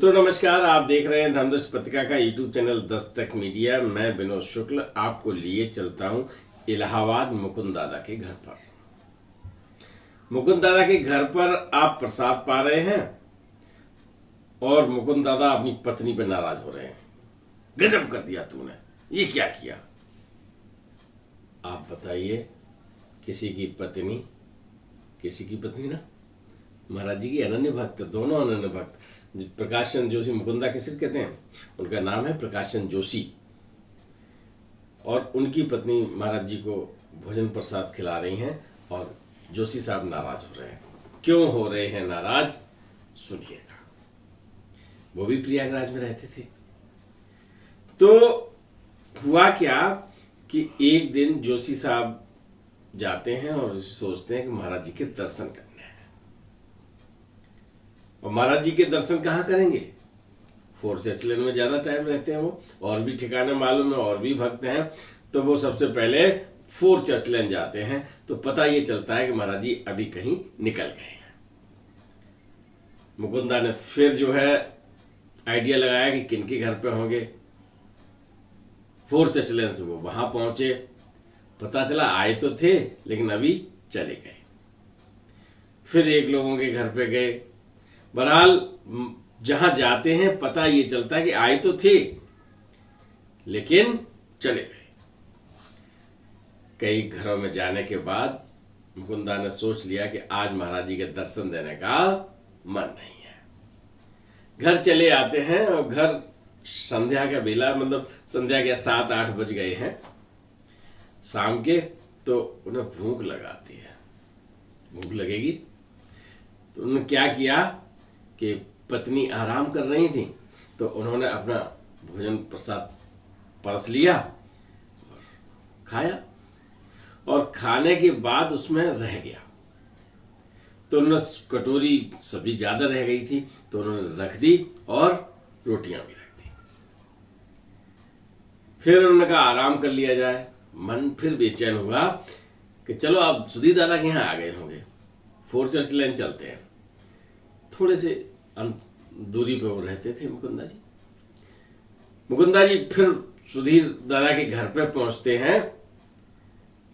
मित्रों नमस्कार। आप देख रहे हैं धर्मदर्श पत्रिका का यूट्यूब चैनल दस्तक मीडिया। मैं विनोद शुक्ल आपको लिए चलता हूं इलाहाबाद मुकुंद दादा के घर पर। मुकुंद दादा के घर पर आप प्रसाद पा रहे हैं और मुकुंद दादा अपनी पत्नी पर नाराज हो रहे हैं। गजब कर दिया तूने, ये क्या किया? आप बताइए। किसी की पत्नी ना महाराज जी की अनन्य भक्त, दोनों अनन्य भक्त। प्रकाश चंद्र जोशी मुकुंदा किसे कहते हैं, उनका नाम है प्रकाश चंद्र जोशी। और उनकी पत्नी महाराज जी को भोजन प्रसाद खिला रही हैं और जोशी साहब नाराज हो रहे हैं। क्यों हो रहे हैं नाराज, सुनिएगा। वो भी प्रयागराज में रहते थे। तो हुआ क्या कि एक दिन जोशी साहब जाते हैं और सोचते हैं कि महाराज जी के दर्शन करने हैं। और महाराज जी के दर्शन कहाँ करेंगे? फोर्ट चर्च लेन में ज़्यादा टाइम रहते हैं वो, और भी ठिकाने मालूम है, और भी भक्त हैं। तो वो सबसे पहले फोर्ट चर्च लेन जाते हैं। तो पता ये चलता है कि महाराज जी अभी कहीं निकल गए हैं। मुकुंदा ने फिर जो है आइडिया लगाया कि किनके घर पे होंगे। फोर्ट चर्च लेन से वो वहां पहुंचे। पता चला आए तो थे लेकिन अभी चले गए। फिर एक लोगों के घर पे गए। बहरहाल जहां जाते हैं पता ये चलता है कि आए तो थे लेकिन चले गए। कई घरों में जाने के बाद मुकुंदा ने सोच लिया कि आज महाराज जी के दर्शन देने का मन नहीं है। घर चले आते हैं और घर संध्या का बेला, मतलब संध्या के 7-8 बज गए हैं शाम के। तो उन्हें भूख लगाती है, भूख लगेगी। तो उन्होंने क्या किया कि पत्नी आराम कर रही थी तो उन्होंने अपना भोजन प्रसाद परस लिया और खाया। और खाने के बाद उसमें रह गया तो उन्होंने कटोरी, सब्जी ज़्यादा रह गई थी तो उन्होंने रख दी और रोटियां भी रख दी। फिर उन्होंने कहा आराम कर लिया जाए। मन फिर बेचैन हुआ कि चलो अब सुधीर दादा के यहाँ आ गए होंगे, फोर्ट चर्च लेन चलते हैं। थोड़े से दूरी पे वो रहते थे मुकुंदा जी। मुकुंदा जी फिर सुधीर दादा के घर पे पहुंचते हैं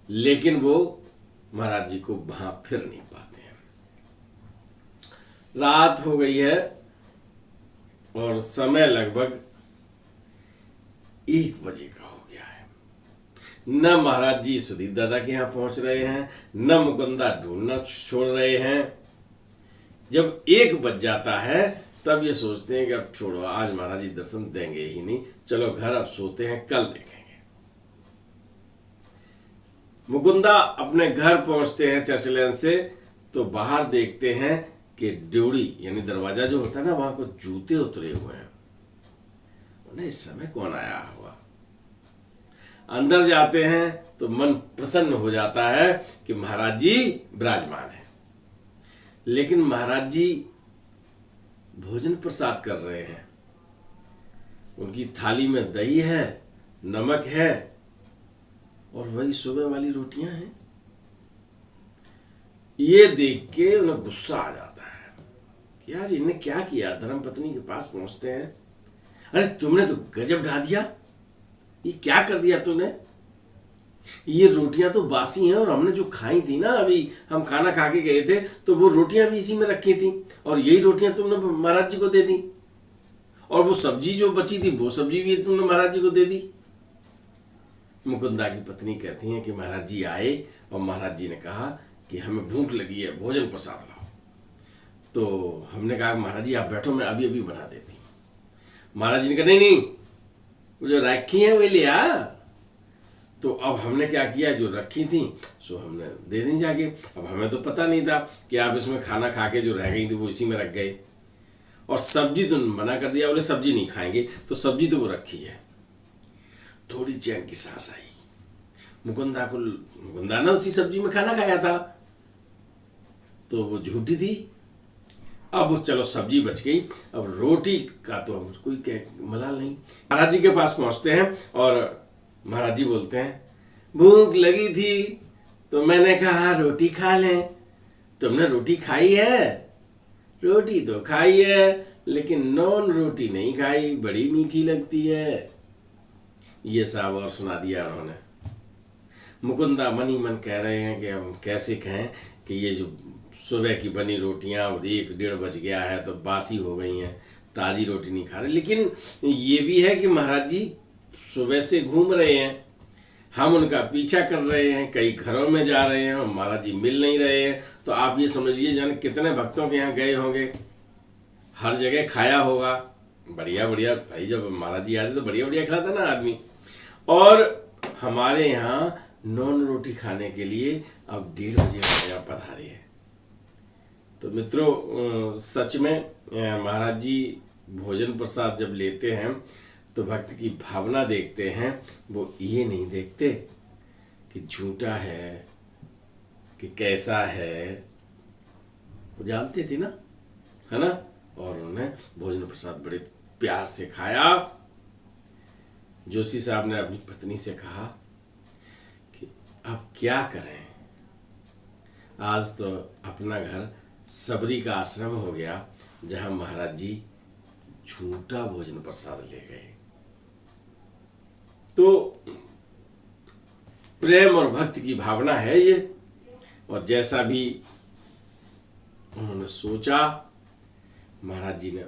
लेकिन वो महाराज जी को वहां फिर नहीं पाते हैं। रात हो गई है और समय लगभग 1 बजे का हो गया है। न महाराज जी सुधीर दादा के यहाँ पहुंच रहे हैं, न मुकुंदा ढूंढना छोड़ रहे हैं। जब 1 बज जाता है तब ये सोचते हैं कि अब छोड़ो, आज महाराज जी दर्शन देंगे ही नहीं, चलो घर अब सोते हैं, कल देखेंगे। मुकुंदा अपने घर पहुंचते हैं चर्च लेन से तो बाहर देखते हैं कि ड्योढ़ी यानी दरवाजा जो होता है ना, वहां को जूते उतरे हुए हैं। उन्हें इस समय कौन आया हुआ? अंदर जाते हैं तो मन प्रसन्न हो जाता है कि महाराज जी विराजमान है। लेकिन महाराज जी भोजन प्रसाद कर रहे हैं। उनकी थाली में दही है, नमक है और वही सुबह वाली रोटियां हैं। ये देख के उन्हें गुस्सा आ जाता है कि यार इन्हें क्या किया। धर्मपत्नी के पास पहुंचते हैं, अरे तुमने तो गजब ढा दिया, ये क्या कर दिया तूने? ये रोटियां तो बासी हैं और हमने जो खाई थी ना, अभी हम खाना खा के गए थे तो वो रोटियां भी इसी में रखी थी और यही रोटियां तुमने महाराज जी को दे दी। और वो सब्जी जो बची थी वो सब्जी भी तुमने महाराज जी को दे दी। मुकुंदा की पत्नी कहती हैं कि महाराज जी आए और महाराज जी ने कहा कि हमें भूख लगी है, भोजन प्रसाद लाओ। तो हमने कहा महाराज जी आप बैठो, मैं अभी अभी बना देती। महाराज जी ने कहा नहीं, वो जो रखी है वे ले आ। तो अब हमने क्या किया, जो रखी थी सो हमने दे दी जाके। अब हमें तो पता नहीं था कि आप इसमें खाना खा के जो रह गई थी वो इसी में रख गए। और सब्जी तो मना कर दिया, बोले सब्जी नहीं खाएंगे, तो सब्जी तो वो रखी है। थोड़ी चैन की सांस आई। मुकुंदा ने उसी सब्जी में खाना खाया था तो वो झूठी थी। अब चलो सब्जी बच गई, अब रोटी का तो कोई मलाल नहीं। महाराज जी के पास पहुंचते हैं और महाराज जी बोलते हैं भूख लगी थी तो मैंने कहा रोटी खा लें। तुमने रोटी खाई है? रोटी तो खाई है लेकिन नॉन रोटी नहीं खाई, बड़ी मीठी लगती है। ये साहब और सुना दिया उन्होंने। मुकुंदा मन ही मन कह रहे हैं कि हम कैसे कहें कि ये जो सुबह की बनी रोटियां और 1-1:30 बज गया है तो बासी हो गई हैं, ताज़ी रोटी नहीं खा रहे। लेकिन ये भी है कि महाराज जी सुबह से घूम रहे हैं, हम उनका पीछा कर रहे हैं, कई घरों में जा रहे हैं और महाराज जी मिल नहीं रहे हैं। तो आप ये समझ लीजिए जाने कितने भक्तों के यहाँ गए होंगे, हर जगह खाया होगा बढ़िया बढ़िया। भाई जब महाराज जी आते तो बढ़िया बढ़िया खाता ना आदमी। और हमारे यहाँ नॉन रोटी खाने के लिए अब 1:30 बजे पधारे हैं। तो मित्रों सच में महाराज जी भोजन प्रसाद जब लेते हैं तो भक्त की भावना देखते हैं, वो ये नहीं देखते कि झूठा है कि कैसा है। वो जानते थे ना, है ना। और उन्होंने भोजन प्रसाद बड़े प्यार से खाया। जोशी साहब ने अपनी पत्नी से कहा कि अब क्या करें, आज तो अपना घर सबरी का आश्रम हो गया जहां महाराज जी झूठा भोजन प्रसाद ले गए। तो प्रेम और भक्ति की भावना है ये। और जैसा भी उन्होंने सोचा, महाराज जी ने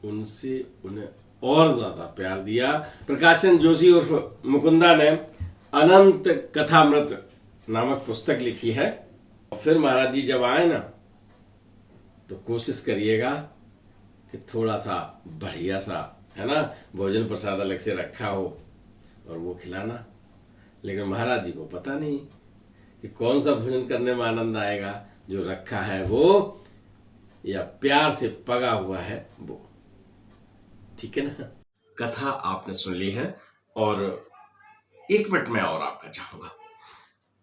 उन्हें और ज्यादा प्यार दिया। प्रकाशन जोशी उर्फ मुकुंदा ने अनंत कथामृत नामक पुस्तक लिखी है। और फिर महाराज जी जब आए ना तो कोशिश करिएगा कि थोड़ा सा बढ़िया सा, है ना, भोजन प्रसाद अलग से रखा हो और वो खिलाना। लेकिन महाराज जी को पता नहीं कि कौन सा भोजन करने में आनंद आएगा, जो रखा है वो या प्यार से पगा हुआ है वो। ठीक है ना। कथा आपने सुन ली है और 1 मिनट में और आपका चाहूंगा।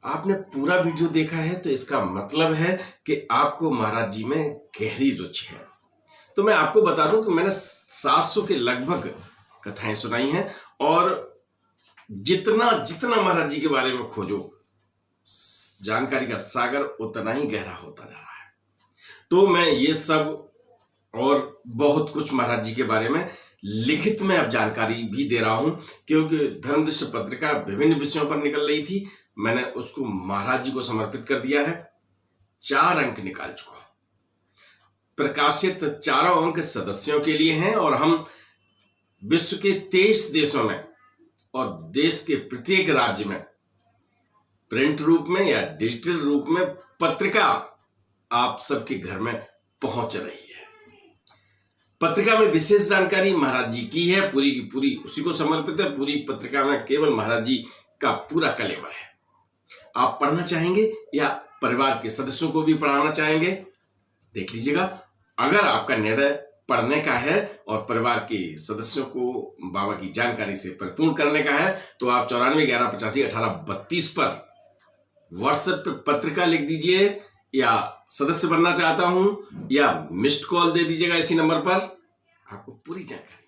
आपने पूरा वीडियो देखा है तो इसका मतलब है कि आपको महाराज जी में गहरी रुचि है। तो मैं आपको बता दूं कि मैंने 700 के लगभग कथाएं सुनाई हैं और जितना जितना महाराज जी के बारे में खोजो, जानकारी का सागर उतना ही गहरा होता जा रहा है। तो मैं ये सब और बहुत कुछ महाराज जी के बारे में लिखित में अब जानकारी भी दे रहा हूं, क्योंकि धर्मदृष्टि पत्रिका विभिन्न विषयों पर निकल रही थी। मैंने उसको महाराज जी को समर्पित कर दिया है। 4 अंक निकाल चुका। प्रकाशित 4 अंक सदस्यों के लिए हैं और हम विश्व के 23 देशों में और देश के प्रत्येक राज्य में प्रिंट रूप में या डिजिटल रूप में पत्रिका आप सबके घर में पहुंच रही है। पत्रिका में विशेष जानकारी महाराज जी की है, पूरी की पूरी उसी को समर्पित है। पूरी पत्रिका में केवल महाराज जी का पूरा कलेवर है। आप पढ़ना चाहेंगे या परिवार के सदस्यों को भी पढ़ाना चाहेंगे, देख लीजिएगा। अगर आपका निर्णय पढ़ने का है और परिवार के सदस्यों को बाबा की जानकारी से परिपूर्ण करने का है तो आप 94 11 85 18 32 पर व्हाट्सएप पे पत्रिका लिख दीजिए या सदस्य बनना चाहता हूं या मिस्ड कॉल दे दीजिएगा इसी नंबर पर, आपको पूरी जानकारी